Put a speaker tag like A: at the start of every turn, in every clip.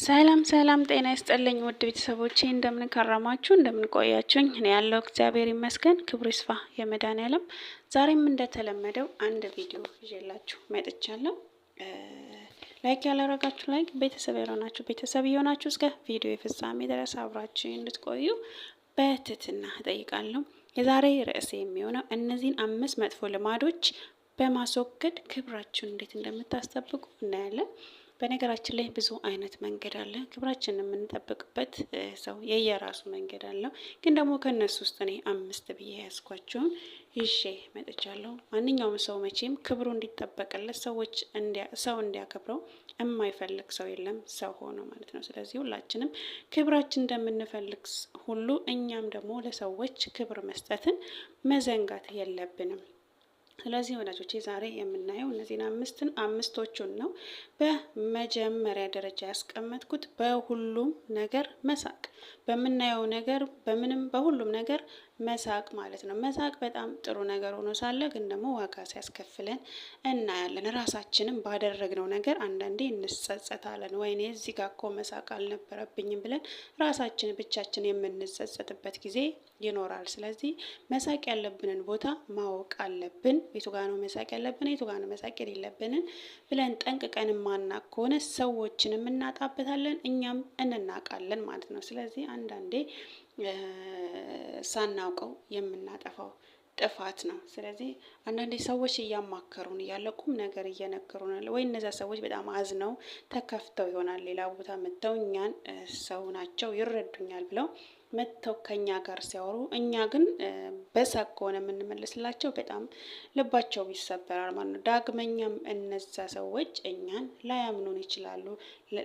A: ሰላም ሰላም ጤና ይስጥልኝ ውድ ቤተሰቦቼ እንደምን ከረማችሁ እንደምን ቆያችሁኝ? እኔ ያለው እግዚአብሔር ይመስገን ክብሩ ይስፋ የመድኃኒዓለም። ዛሬም እንደተለመደው አንድ ቪዲዮ ይዤላችሁ መጥቻለሁ። ላይክ ያላረጋችሁ ላይክ፣ ቤተሰብ ያልሆናችሁ ቤተሰብ እየሆናችሁ እስከ ቪዲዮ ፍጻሜ ድረስ አብራችሁ እንድትቆዩ በትህትና እጠይቃለሁ። የዛሬ ርዕሴ የሚሆነው እነዚህን 5 መጥፎ ልማዶች በማስወገድ ክብራችሁን እንዴት እንደምታስጠብቁ እናያለን። በነገራችን ላይ ብዙ አይነት መንገድ አለ። ክብራችንን የምንጠብቅበት ሰው የየራሱ መንገድ አለው። ግን ደግሞ ከነሱ ውስጥ እኔ 5 ብዬ ያስኳቸውን ይዤ መጥቻለሁ። ማንኛውም ሰው መቼም ክብሩ እንዲጠበቅለት ሰው እንዲያከብረው የማይፈልግ ሰው የለም፣ ሰው ሆኖ ማለት ነው። ስለዚህ ሁላችንም ክብራችን እንደምንፈልግ ሁሉ እኛም ደግሞ ለሰዎች ክብር መስጠትን መዘንጋት የለብንም። ስለዚህ ወዳጆቼ ዛሬ የምናየው እነዚህን አምስቶቹን ነው። በመጀመሪያ ደረጃ ያስቀመጥኩት በሁሉም ነገር መሳቅ፣ በምናየው ነገር በሁሉም ነገር መሳቅ ማለት ነው። መሳቅ በጣም ጥሩ ነገር ሆኖ ሳለ ግን ደግሞ ዋጋ ሲያስከፍለን እናያለን። ራሳችንም ባደረግነው ነገር አንዳንዴ እንጸጸታለን። ወይኔ እዚህ ጋር እኮ መሳቅ አልነበረብኝም ብለን ራሳችን ብቻችን የምንጸጸትበት ጊዜ ይኖራል። ስለዚህ መሳቅ ያለብንን ቦታ ማወቅ አለብን። የቱ ጋር ነው መሳቅ ያለብን፣ የቱ ጋር ነው መሳቅ የሌለብንን ብለን ጠንቅቀን ማናቅ ከሆነ ሰዎችንም እናጣበታለን፣ እኛም እንናቃለን ማለት ነው። ስለዚህ አንዳንዴ ሳናውቀው የምናጠፋው ጥፋት ነው። ስለዚህ አንዳንዴ ሰዎች እያማከሩን እያለ ቁም ነገር እየነገሩን ወይ እነዛ ሰዎች በጣም አዝነው ተከፍተው ይሆናል ሌላ ቦታ መጥተው እኛን ሰው ናቸው ይረዱኛል ብለው መጥተው ከኛ ጋር ሲያወሩ እኛ ግን በሳቅ ከሆነ የምንመልስላቸው በጣም ልባቸው ይሰበራል ማለት ነው። ዳግመኛም እነዛ ሰዎች እኛን ላያምኑን ይችላሉ፣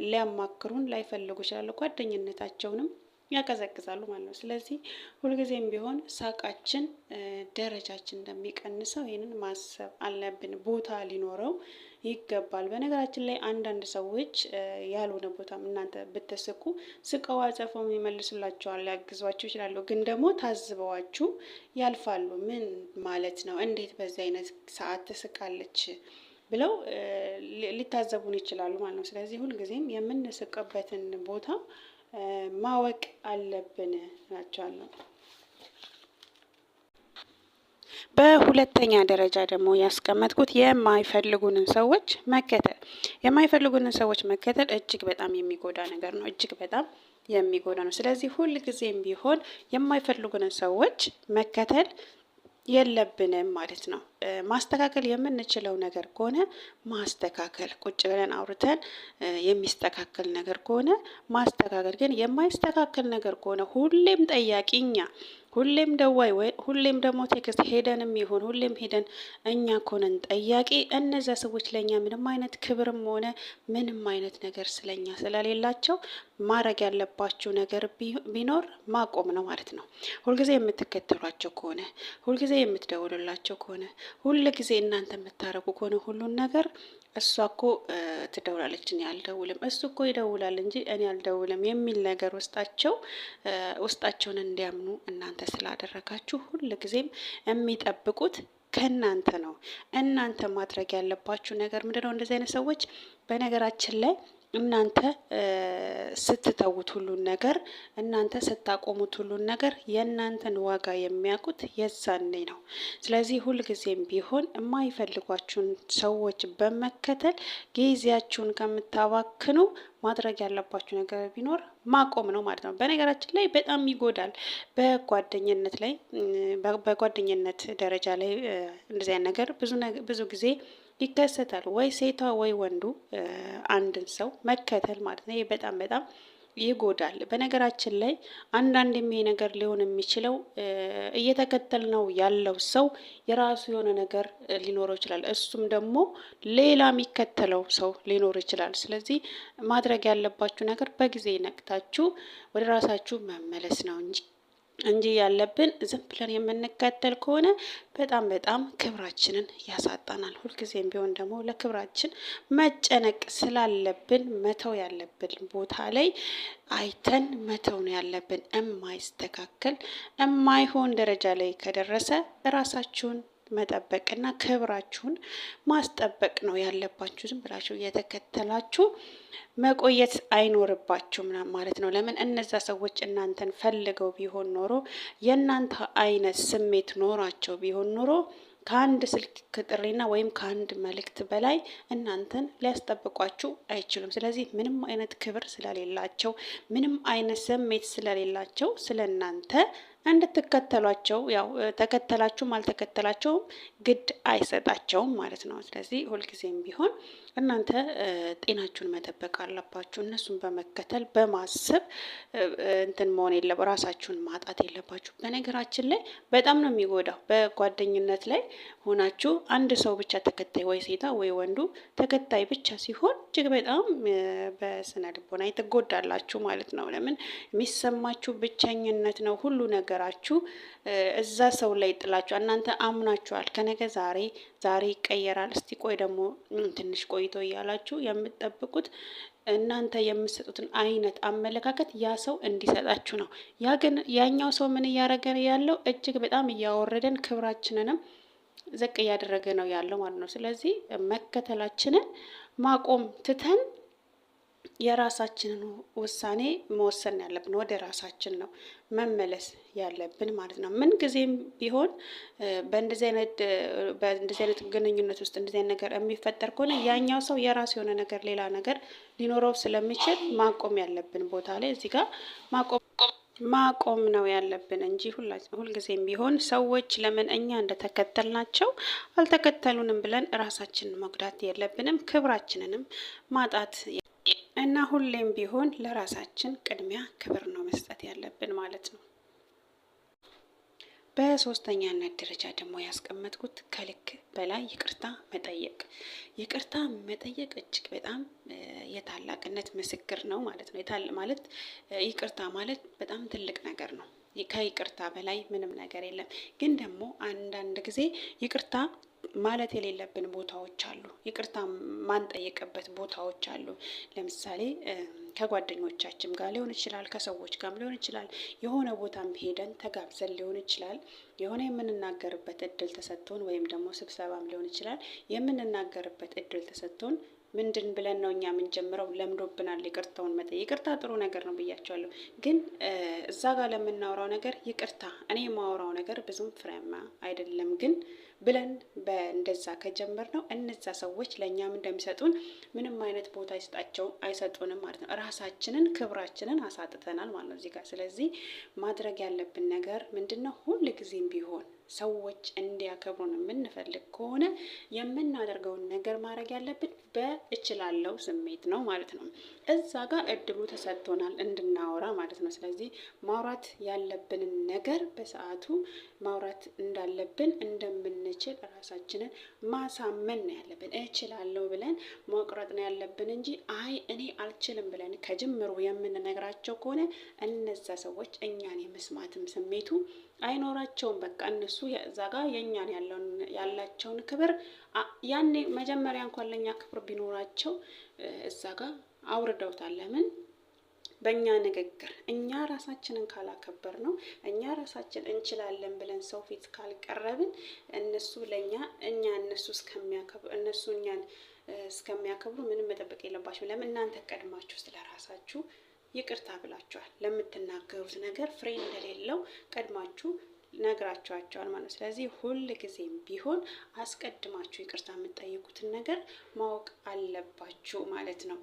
A: ሊያማክሩን ላይፈልጉ ይችላሉ፣ ጓደኝነታቸውንም ያቀዘቅዛሉ ማለት ነው። ስለዚህ ሁልጊዜም ቢሆን ሳቃችን ደረጃችን እንደሚቀንሰው ይህንን ማሰብ አለብን። ቦታ ሊኖረው ይገባል። በነገራችን ላይ አንዳንድ ሰዎች ያልሆነ ቦታም እናንተ ብትስቁ ስቀው አጸፈው ይመልሱላችኋል፣ ሊያግዟችሁ ይችላሉ። ግን ደግሞ ታዝበዋችሁ ያልፋሉ። ምን ማለት ነው? እንዴት በዚህ አይነት ሰዓት ትስቃለች ብለው ሊታዘቡን ይችላሉ ማለት ነው። ስለዚህ ሁልጊዜም የምንስቅበትን ቦታ ማወቅ አለብን ናቸዋለሁ። በሁለተኛ ደረጃ ደግሞ ያስቀመጥኩት የማይፈልጉንን ሰዎች መከተል። የማይፈልጉንን ሰዎች መከተል እጅግ በጣም የሚጎዳ ነገር ነው። እጅግ በጣም የሚጎዳ ነው። ስለዚህ ሁልጊዜም ቢሆን የማይፈልጉንን ሰዎች መከተል የለብንም ማለት ነው። ማስተካከል የምንችለው ነገር ከሆነ ማስተካከል፣ ቁጭ ብለን አውርተን የሚስተካከል ነገር ከሆነ ማስተካከል። ግን የማይስተካከል ነገር ከሆነ ሁሌም ጠያቂኛ፣ ሁሌም ደዋይ፣ ሁሌም ደግሞ ቴክስት ሄደንም ይሁን ሁሌም ሄደን እኛ ኮነን ጠያቂ፣ እነዚያ ሰዎች ለእኛ ምንም አይነት ክብርም ሆነ ምንም አይነት ነገር ስለኛ ስለሌላቸው ማድረግ ያለባችሁ ነገር ቢኖር ማቆም ነው ማለት ነው። ሁልጊዜ የምትከተሏቸው ከሆነ፣ ሁልጊዜ የምትደውሉላቸው ከሆነ፣ ሁል ጊዜ እናንተ የምታረጉ ከሆነ ሁሉን ነገር እሷ እኮ ትደውላለች እኔ አልደውልም፣ እሱ እኮ ይደውላል እንጂ እኔ አልደውልም የሚል ነገር ውስጣቸውን እንዲያምኑ እናንተ ስላደረጋችሁ ሁል ጊዜም የሚጠብቁት ከእናንተ ነው። እናንተ ማድረግ ያለባችሁ ነገር ምንድነው? እንደዚህ አይነት ሰዎች በነገራችን ላይ እናንተ ስትተውት ሁሉን ነገር፣ እናንተ ስታቆሙት ሁሉን ነገር የእናንተን ዋጋ የሚያውቁት የዛኔ ነው። ስለዚህ ሁልጊዜም ቢሆን የማይፈልጓችሁን ሰዎች በመከተል ጊዜያችሁን ከምታባክኑ ማድረግ ያለባችሁ ነገር ቢኖር ማቆም ነው ማለት ነው። በነገራችን ላይ በጣም ይጎዳል። በጓደኝነት ደረጃ ላይ እንደዚህ አይነት ነገር ብዙ ጊዜ ይከሰታል። ወይ ሴቷ ወይ ወንዱ አንድን ሰው መከተል ማለት ነው። ይሄ በጣም በጣም ይጎዳል። በነገራችን ላይ አንዳንድም ይሄ ነገር ሊሆን የሚችለው እየተከተል ነው ያለው ሰው የራሱ የሆነ ነገር ሊኖረው ይችላል። እሱም ደግሞ ሌላ የሚከተለው ሰው ሊኖር ይችላል። ስለዚህ ማድረግ ያለባችሁ ነገር በጊዜ ነቅታችሁ ወደ ራሳችሁ መመለስ ነው እንጂ ያለብን ዝም ብለን የምንከተል ከሆነ በጣም በጣም ክብራችንን ያሳጣናል። ሁልጊዜም ቢሆን ደግሞ ለክብራችን መጨነቅ ስላለብን መተው ያለብን ቦታ ላይ አይተን መተው ነው ያለብን። የማይስተካከል የማይሆን ደረጃ ላይ ከደረሰ ራሳችሁን መጠበቅና ክብራችሁን ማስጠበቅ ነው ያለባችሁ። ዝም ብላችሁ እየተከተላችሁ መቆየት አይኖርባችሁም ማለት ነው። ለምን እነዛ ሰዎች እናንተን ፈልገው ቢሆን ኖሮ የእናንተ አይነት ስሜት ኖሯቸው ቢሆን ኖሮ ከአንድ ስልክ ጥሪና ወይም ከአንድ መልእክት በላይ እናንተን ሊያስጠብቋችሁ አይችሉም። ስለዚህ ምንም አይነት ክብር ስለሌላቸው፣ ምንም አይነት ስሜት ስለሌላቸው ስለ እናንተ እንድትከተሏቸው ያው ተከተላችሁም አልተከተላቸውም ግድ አይሰጣቸውም ማለት ነው። ስለዚህ ሁልጊዜም ቢሆን እናንተ ጤናችሁን መጠበቅ አለባችሁ። እነሱን በመከተል በማሰብ እንትን መሆን ራሳችሁን ማጣት የለባችሁ። በነገራችን ላይ በጣም ነው የሚጎዳው። በጓደኝነት ላይ ሆናችሁ አንድ ሰው ብቻ ተከታይ ወይ ሴታ ወይ ወንዱ ተከታይ ብቻ ሲሆን እጅግ በጣም በስነ ልቦና ትጎዳላችሁ ማለት ነው። ለምን የሚሰማችሁ ብቸኝነት ነው። ሁሉ ነገራችሁ እዛ ሰው ላይ ጥላችሁ እናንተ አምናችኋል። ከነገ ዛሬ ይቀየራል፣ እስቲ ቆይ ደግሞ ትንሽ ቆይቶ እያላችሁ የምትጠብቁት እናንተ የምትሰጡትን አይነት አመለካከት ያ ሰው እንዲሰጣችሁ ነው። ያ ግን ያኛው ሰው ምን እያደረገ ያለው እጅግ በጣም እያወረደን ክብራችንንም ዝቅ እያደረገ ነው ያለው ማለት ነው። ስለዚህ መከተላችንን ማቆም ትተን የራሳችንን ውሳኔ መወሰን ያለብን ወደ ራሳችን ነው መመለስ ያለብን ማለት ነው። ምን ጊዜም ቢሆን በእንደዚህ አይነት ግንኙነት ውስጥ እንደዚህ አይነት ነገር የሚፈጠር ከሆነ ያኛው ሰው የራሱ የሆነ ነገር ሌላ ነገር ሊኖረው ስለሚችል ማቆም ያለብን ቦታ ላይ እዚህ ጋር ማቆም ነው ያለብን እንጂ ሁልጊዜም ቢሆን ሰዎች ለምን እኛ እንደተከተልናቸው አልተከተሉንም ብለን ራሳችንን መጉዳት የለብንም፣ ክብራችንንም ማጣት እና ሁሌም ቢሆን ለራሳችን ቅድሚያ ክብር ነው መስጠት ያለብን ማለት ነው። በሶስተኛነት ደረጃ ደግሞ ያስቀመጥኩት ከልክ በላይ ይቅርታ መጠየቅ። ይቅርታ መጠየቅ እጅግ በጣም የታላቅነት ምስክር ነው ማለት ነው። ማለት ይቅርታ ማለት በጣም ትልቅ ነገር ነው። ከይቅርታ በላይ ምንም ነገር የለም። ግን ደግሞ አንዳንድ ጊዜ ይቅርታ ማለት የሌለብን ቦታዎች አሉ። ይቅርታ ማንጠየቅበት ቦታዎች አሉ። ለምሳሌ ከጓደኞቻችን ጋር ሊሆን ይችላል፣ ከሰዎች ጋር ሊሆን ይችላል፣ የሆነ ቦታም ሄደን ተጋብዘን ሊሆን ይችላል፣ የሆነ የምንናገርበት እድል ተሰጥቶን ወይም ደግሞ ስብሰባም ሊሆን ይችላል የምንናገርበት እድል ተሰጥቶን ምንድን ብለን ነው እኛ የምንጀምረው? ለምዶብናል ይቅርታውን መጠየቅ። ይቅርታ ጥሩ ነገር ነው ብያቸዋለሁ። ግን እዛ ጋር ለምናወራው ነገር ይቅርታ እኔ የማወራው ነገር ብዙም ፍሬያማ አይደለም ግን ብለን በእንደዛ ከጀመር ነው እነዛ ሰዎች ለእኛም እንደሚሰጡን ምንም አይነት ቦታ አይሰጡንም ማለት ነው። ራሳችንን ክብራችንን አሳጥተናል ማለት ነው እዚህ ጋር። ስለዚህ ማድረግ ያለብን ነገር ምንድን ነው? ሁል ጊዜም ቢሆን ሰዎች እንዲያከብሩን የምንፈልግ ከሆነ የምናደርገውን ነገር ማድረግ ያለብን በእችላለው ስሜት ነው ማለት ነው። እዛ ጋር እድሉ ተሰጥቶናል እንድናወራ ማለት ነው። ስለዚህ ማውራት ያለብንን ነገር በሰዓቱ ማውራት እንዳለብን እንደምንችል ራሳችንን ማሳመን ነው ያለብን። እችላለሁ ብለን መቁረጥ ነው ያለብን እንጂ አይ እኔ አልችልም ብለን ከጅምሩ የምንነግራቸው ከሆነ እነዛ ሰዎች እኛን የመስማትም ስሜቱ አይኖራቸውም። በቃ እነሱ እዛ ጋር የኛን ያላቸውን ክብር ያኔ መጀመሪያ እንኳን ለኛ ክብር ቢኖራቸው እዛ ጋር አውርደውታል። ለምን? በእኛ ንግግር እኛ ራሳችንን ካላከበር ነው፣ እኛ ራሳችን እንችላለን ብለን ሰው ፊት ካልቀረብን እነሱ ለኛ እነሱ እኛን እስከሚያከብሩ ምንም መጠበቅ የለባቸው። ለምን? እናንተ ቀድማችሁ ስለራሳችሁ ይቅርታ ብላችኋል። ለምትናገሩት ነገር ፍሬ እንደሌለው ቀድማችሁ ነግራችኋቸዋል ማለት ነው። ስለዚህ ሁል ጊዜም ቢሆን አስቀድማችሁ ይቅርታ የምትጠይቁትን ነገር ማወቅ አለባችሁ ማለት ነው።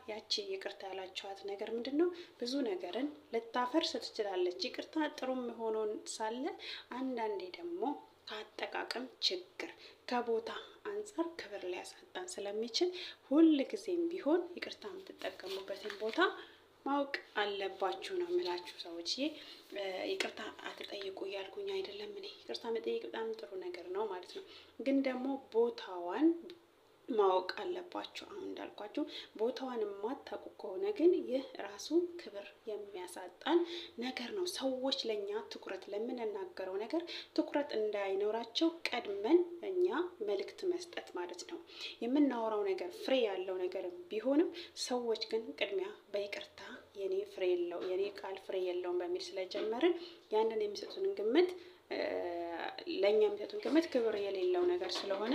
A: ያቺ ይቅርታ ያላችኋት ነገር ምንድን ነው? ብዙ ነገርን ልታፈርስ ትችላለች። ይቅርታ ጥሩም ሆኖ ሳለ አንዳንዴ ደግሞ ከአጠቃቀም ችግር ከቦታ አንጻር ክብር ሊያሳጣን ስለሚችል ሁል ጊዜም ቢሆን ይቅርታ የምትጠቀሙበትን ቦታ ማወቅ አለባችሁ ነው የምላችሁ ሰዎች። ይቅርታ አትጠይቁ እያልኩኝ አይደለም። እኔ ይቅርታ መጠየቅ በጣም ጥሩ ነገር ነው ማለት ነው። ግን ደግሞ ቦታዋን ማወቅ አለባችሁ። አሁን እንዳልኳችሁ ቦታዋን የማታውቁ ከሆነ ግን ይህ ራሱ ክብር የሚያሳጣን ነገር ነው። ሰዎች ለእኛ ትኩረት ለምንናገረው ነገር ትኩረት እንዳይኖራቸው ቀድመን እኛ መልእክት መስጠት ማለት ነው። የምናወራው ነገር ፍሬ ያለው ነገር ቢሆንም ሰዎች ግን ቅድሚያ በይቅርታ የኔ ቃል ፍሬ የለውም በሚል ስለጀመርን ያንን የሚሰጡንን ግምት ለእኛ የሚሰጡን ግምት ክብር የሌለው ነገር ስለሆነ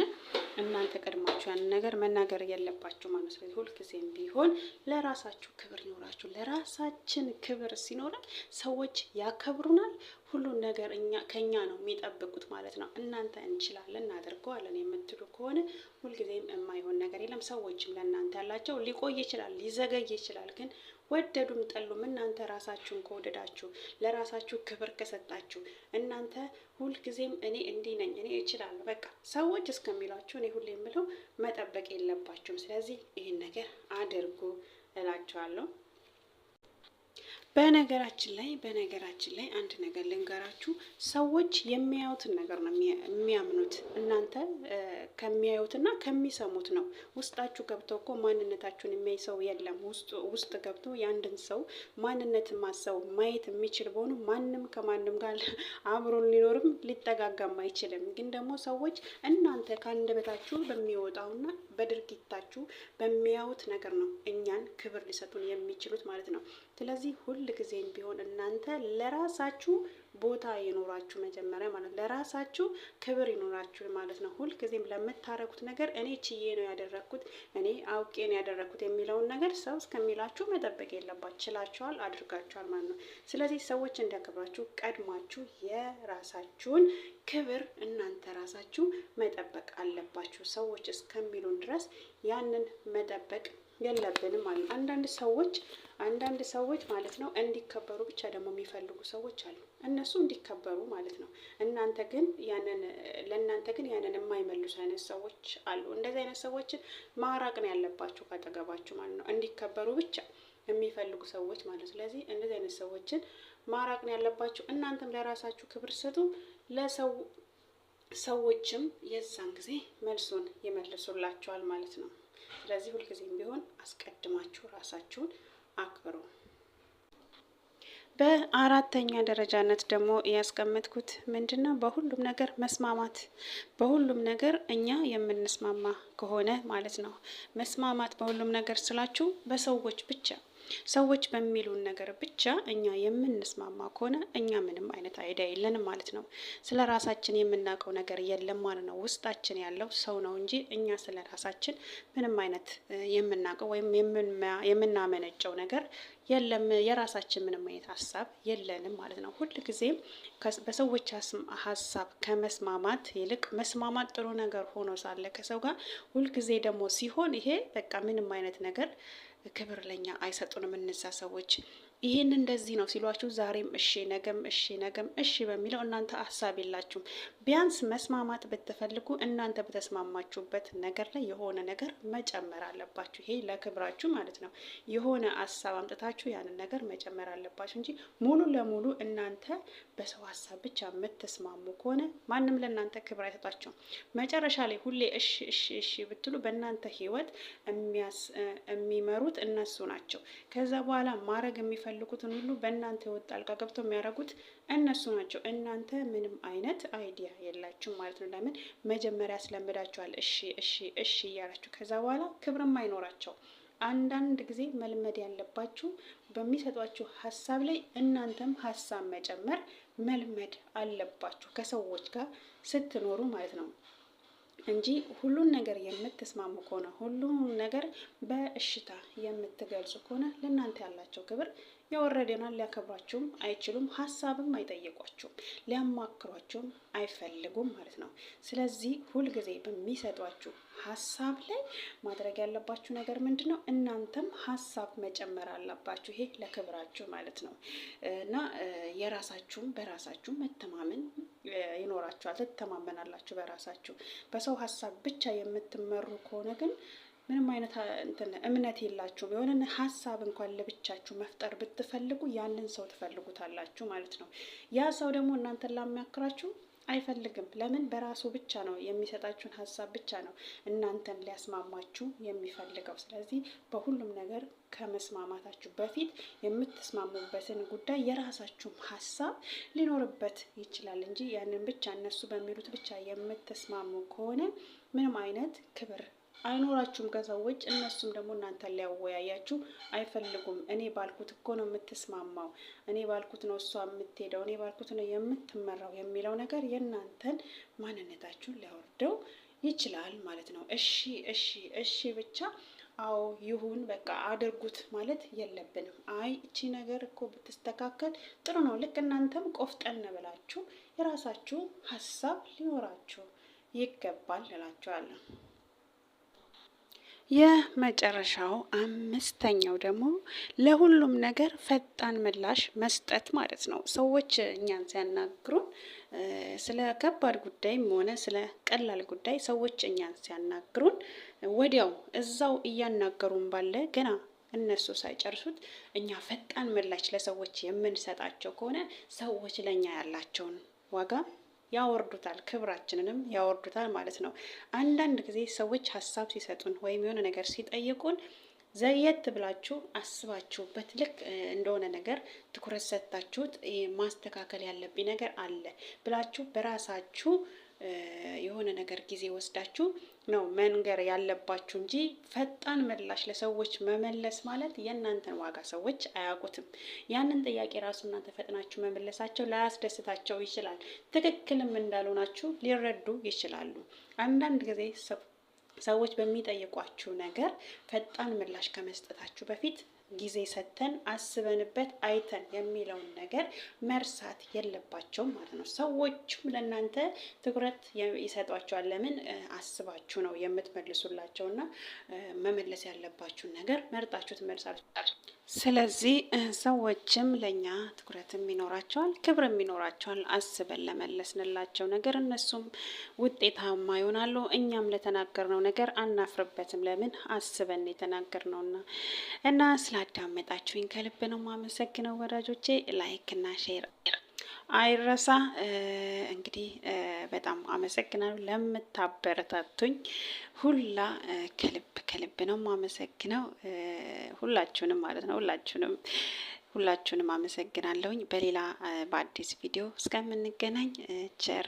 A: እናንተ ቀድማችሁ ያንን ነገር መናገር የለባችሁ ማለት ነው። ስለዚህ ሁልጊዜም ቢሆን ለራሳችሁ ክብር ይኖራችሁ። ለራሳችን ክብር ሲኖረን ሰዎች ያከብሩናል። ሁሉን ነገር ከኛ ነው የሚጠብቁት ማለት ነው። እናንተ እንችላለን እናደርገዋለን የምትሉ ከሆነ ሁልጊዜም የማይሆን ነገር የለም። ሰዎችም ለእናንተ ያላቸው ሊቆይ ይችላል፣ ሊዘገይ ይችላል። ግን ወደዱም ጠሉም እናንተ ራሳችሁን ከወደዳችሁ ለራሳችሁ ክብር ከሰጣችሁ እናንተ ሁልጊዜም እኔ እንዲህ ነኝ እኔ እችላለሁ በቃ ሰዎች እስከሚሏችሁ እኔ ሁሌ የምለው መጠበቅ የለባችሁም። ስለዚህ ይህን ነገር አድርጉ እላችኋለሁ። በነገራችን ላይ አንድ ነገር ልንገራችሁ። ሰዎች የሚያዩትን ነገር ነው የሚያምኑት። እናንተ ከሚያዩትና ከሚሰሙት ነው። ውስጣችሁ ገብተው እኮ ማንነታችሁን የሚያይ ሰው የለም። ውስጥ ገብቶ የአንድን ሰው ማንነት ማሰው ማየት የሚችል በሆኑ ማንም ከማንም ጋር አብሮ ሊኖርም ሊጠጋጋም አይችልም። ግን ደግሞ ሰዎች እናንተ ከአንደበታችሁ በሚወጣውና በድርጊታችሁ በሚያዩት ነገር ነው እኛን ክብር ሊሰጡን የሚችሉት ማለት ነው። ስለዚህ ሁል ጊዜም ቢሆን እናንተ ለራሳችሁ ቦታ ይኖራችሁ መጀመሪያ ማለት ለራሳችሁ ክብር ይኖራችሁ ማለት ነው። ሁል ጊዜም ለምታረጉት ነገር እኔ ችዬ ነው ያደረኩት፣ እኔ አውቄ ነው ያደረኩት የሚለውን ነገር ሰው እስከሚላችሁ መጠበቅ የለባችሁ። ችላችኋል፣ አድርጋችኋል ማለት ነው። ስለዚህ ሰዎች እንዲያከብራችሁ ቀድማችሁ የራሳችሁን ክብር እናንተ ራሳችሁ መጠበቅ አለባችሁ። ሰዎች እስከሚሉን ድረስ ያንን መጠበቅ የለብንም ማለት ነው። አንዳንድ ሰዎች ማለት ነው እንዲከበሩ ብቻ ደግሞ የሚፈልጉ ሰዎች አሉ። እነሱ እንዲከበሩ ማለት ነው። ለእናንተ ግን ያንን የማይመልሱ አይነት ሰዎች አሉ። እንደዚህ አይነት ሰዎችን ማራቅ ነው ያለባችሁ ካጠገባችሁ ማለት ነው። እንዲከበሩ ብቻ የሚፈልጉ ሰዎች ማለት ነው። ስለዚህ እንደዚህ አይነት ሰዎችን ማራቅ ነው ያለባችሁ። እናንተም ለራሳችሁ ክብር ስጡ፣ ሰዎችም የዛን ጊዜ መልሱን ይመልሱላችኋል ማለት ነው። ስለዚህ ሁልጊዜም ቢሆን አስቀድማችሁ ራሳችሁን አክብሩ። በአራተኛ ደረጃነት ደግሞ ያስቀመጥኩት ምንድነው? በሁሉም ነገር መስማማት። በሁሉም ነገር እኛ የምንስማማ ከሆነ ማለት ነው። መስማማት በሁሉም ነገር ስላችሁ በሰዎች ብቻ ሰዎች በሚሉን ነገር ብቻ እኛ የምንስማማ ከሆነ እኛ ምንም አይነት አይዲያ የለንም ማለት ነው። ስለ ራሳችን የምናውቀው ነገር የለም ማለት ነው። ውስጣችን ያለው ሰው ነው እንጂ እኛ ስለ ራሳችን ምንም አይነት የምናውቀው ወይም የምናመነጨው ነገር የለም። የራሳችን ምንም አይነት ሀሳብ የለንም ማለት ነው። ሁል ጊዜም በሰዎች ሀሳብ ከመስማማት ይልቅ መስማማት ጥሩ ነገር ሆኖ ሳለ ከሰው ጋር ሁልጊዜ ደግሞ ሲሆን ይሄ በቃ ምንም አይነት ነገር ክብር ለኛ አይሰጡንም እነዛ ሰዎች። ይሄን እንደዚህ ነው ሲሏችሁ ዛሬም እሺ ነገም እሺ በሚለው እናንተ ሀሳብ የላችሁም። ቢያንስ መስማማት ብትፈልጉ እናንተ በተስማማችሁበት ነገር ላይ የሆነ ነገር መጨመር አለባችሁ። ይሄ ለክብራችሁ ማለት ነው። የሆነ ሀሳብ አምጥታችሁ ያንን ነገር መጨመር አለባችሁ እንጂ ሙሉ ለሙሉ እናንተ በሰው ሀሳብ ብቻ የምትስማሙ ከሆነ ማንም ለእናንተ ክብር አይሰጣችሁም። መጨረሻ ላይ ሁሌ እሺ ብትሉ በእናንተ ህይወት የሚመሩት እነሱ ናቸው። ከዛ በኋላ ማድረግ የሚፈልጉትን ሁሉ በእናንተ ህይወት ጣልቃ ገብተው የሚያደርጉት እነሱ ናቸው። እናንተ ምንም አይነት አይዲያ የላችሁም ማለት ነው። ለምን? መጀመሪያ ያስለምዳችኋል እሺ እያላችሁ ከዛ በኋላ ክብርም አይኖራቸው። አንዳንድ ጊዜ መልመድ ያለባችሁ በሚሰጧችሁ ሀሳብ ላይ እናንተም ሀሳብ መጨመር መልመድ አለባችሁ ከሰዎች ጋር ስትኖሩ ማለት ነው እንጂ ሁሉን ነገር የምትስማሙ ከሆነ ሁሉን ነገር በእሽታ የምትገልጹ ከሆነ ለእናንተ ያላቸው ክብር የወረደናል። ሊያከብሯችሁም አይችሉም፣ ሀሳብም አይጠይቋችሁም፣ ሊያማክሯችሁም አይፈልጉም ማለት ነው። ስለዚህ ሁልጊዜ በሚሰጧችሁ ሀሳብ ላይ ማድረግ ያለባችሁ ነገር ምንድን ነው? እናንተም ሀሳብ መጨመር አለባችሁ። ይሄ ለክብራችሁ ማለት ነው እና የራሳችሁም በራሳችሁ መተማመን ይኖራችኋል። ትተማመናላችሁ በራሳችሁ። በሰው ሀሳብ ብቻ የምትመሩ ከሆነ ግን ምንም አይነት እምነት የላችሁም። የሆነ ሀሳብ እንኳን ለብቻችሁ መፍጠር ብትፈልጉ ያንን ሰው ትፈልጉታላችሁ ማለት ነው። ያ ሰው ደግሞ እናንተን ላሚያክራችሁ አይፈልግም። ለምን? በራሱ ብቻ ነው የሚሰጣችሁን ሀሳብ ብቻ ነው እናንተን ሊያስማማችሁ የሚፈልገው። ስለዚህ በሁሉም ነገር ከመስማማታችሁ በፊት የምትስማሙበትን ጉዳይ የራሳችሁም ሀሳብ ሊኖርበት ይችላል እንጂ ያንን ብቻ እነሱ በሚሉት ብቻ የምትስማሙ ከሆነ ምንም አይነት ክብር አይኖራችሁም ከሰዎች። እነሱም ደግሞ እናንተን ሊያወያያችሁ አይፈልጉም። እኔ ባልኩት እኮ ነው የምትስማማው፣ እኔ ባልኩት ነው እሷ የምትሄደው፣ እኔ ባልኩት ነው የምትመራው የሚለው ነገር የእናንተን ማንነታችሁን ሊያወርደው ይችላል ማለት ነው። እሺ እሺ እሺ ብቻ አዎ ይሁን በቃ አድርጉት ማለት የለብንም። አይ እቺ ነገር እኮ ብትስተካከል ጥሩ ነው። ልክ እናንተም ቆፍጠን ብላችሁ የራሳችሁ ሀሳብ ሊኖራችሁ ይገባል እላችኋለሁ። የመጨረሻው አምስተኛው ደግሞ ለሁሉም ነገር ፈጣን ምላሽ መስጠት ማለት ነው። ሰዎች እኛን ሲያናግሩን ስለ ከባድ ጉዳይም ሆነ ስለ ቀላል ጉዳይ ሰዎች እኛን ሲያናግሩን ወዲያው እዛው እያናገሩን ባለ ገና እነሱ ሳይጨርሱት እኛ ፈጣን ምላሽ ለሰዎች የምንሰጣቸው ከሆነ ሰዎች ለእኛ ያላቸውን ዋጋ ያወርዱታል፣ ክብራችንንም ያወርዱታል ማለት ነው። አንዳንድ ጊዜ ሰዎች ሀሳብ ሲሰጡን ወይም የሆነ ነገር ሲጠይቁን ዘየት ብላችሁ አስባችሁበት ልክ እንደሆነ ነገር ትኩረት ሰጥታችሁት ማስተካከል ያለብኝ ነገር አለ ብላችሁ በራሳችሁ የሆነ ነገር ጊዜ ወስዳችሁ ነው መንገር ያለባችሁ እንጂ ፈጣን ምላሽ ለሰዎች መመለስ ማለት የእናንተን ዋጋ ሰዎች አያውቁትም። ያንን ጥያቄ ራሱ እናንተ ፈጥናችሁ መመለሳቸው ላያስደስታቸው ይችላል። ትክክልም እንዳልሆናችሁ ሊረዱ ይችላሉ። አንዳንድ ጊዜ ሰዎች በሚጠይቋችሁ ነገር ፈጣን ምላሽ ከመስጠታችሁ በፊት ጊዜ ሰጥተን አስበንበት አይተን የሚለውን ነገር መርሳት የለባቸውም ማለት ነው። ሰዎችም ለእናንተ ትኩረት ይሰጧቸዋል። ለምን አስባችሁ ነው የምትመልሱላቸው እና መመለስ ያለባችሁን ነገር መርጣችሁ ትመልሳላችሁ። ስለዚህ ሰዎችም ለእኛ ትኩረትም ይኖራቸዋል፣ ክብርም ይኖራቸዋል። አስበን ለመለስንላቸው ነገር እነሱም ውጤታማ ይሆናሉ። እኛም ለተናገርነው ነገር አናፍርበትም። ለምን አስበን የተናገርነውና እና ስላዳመጣችሁኝ ከልብ ነው የማመሰግነው ወዳጆቼ። ላይክ እና ሼር አይረሳ። እንግዲህ በጣም አመሰግናለሁ ለምታበረታቱኝ ሁላ ከልብ ነው የማመሰግነው። ሁላችሁንም ማለት ነው ሁላችሁንም አመሰግናለሁኝ። በሌላ በአዲስ ቪዲዮ እስከምንገናኝ ቸር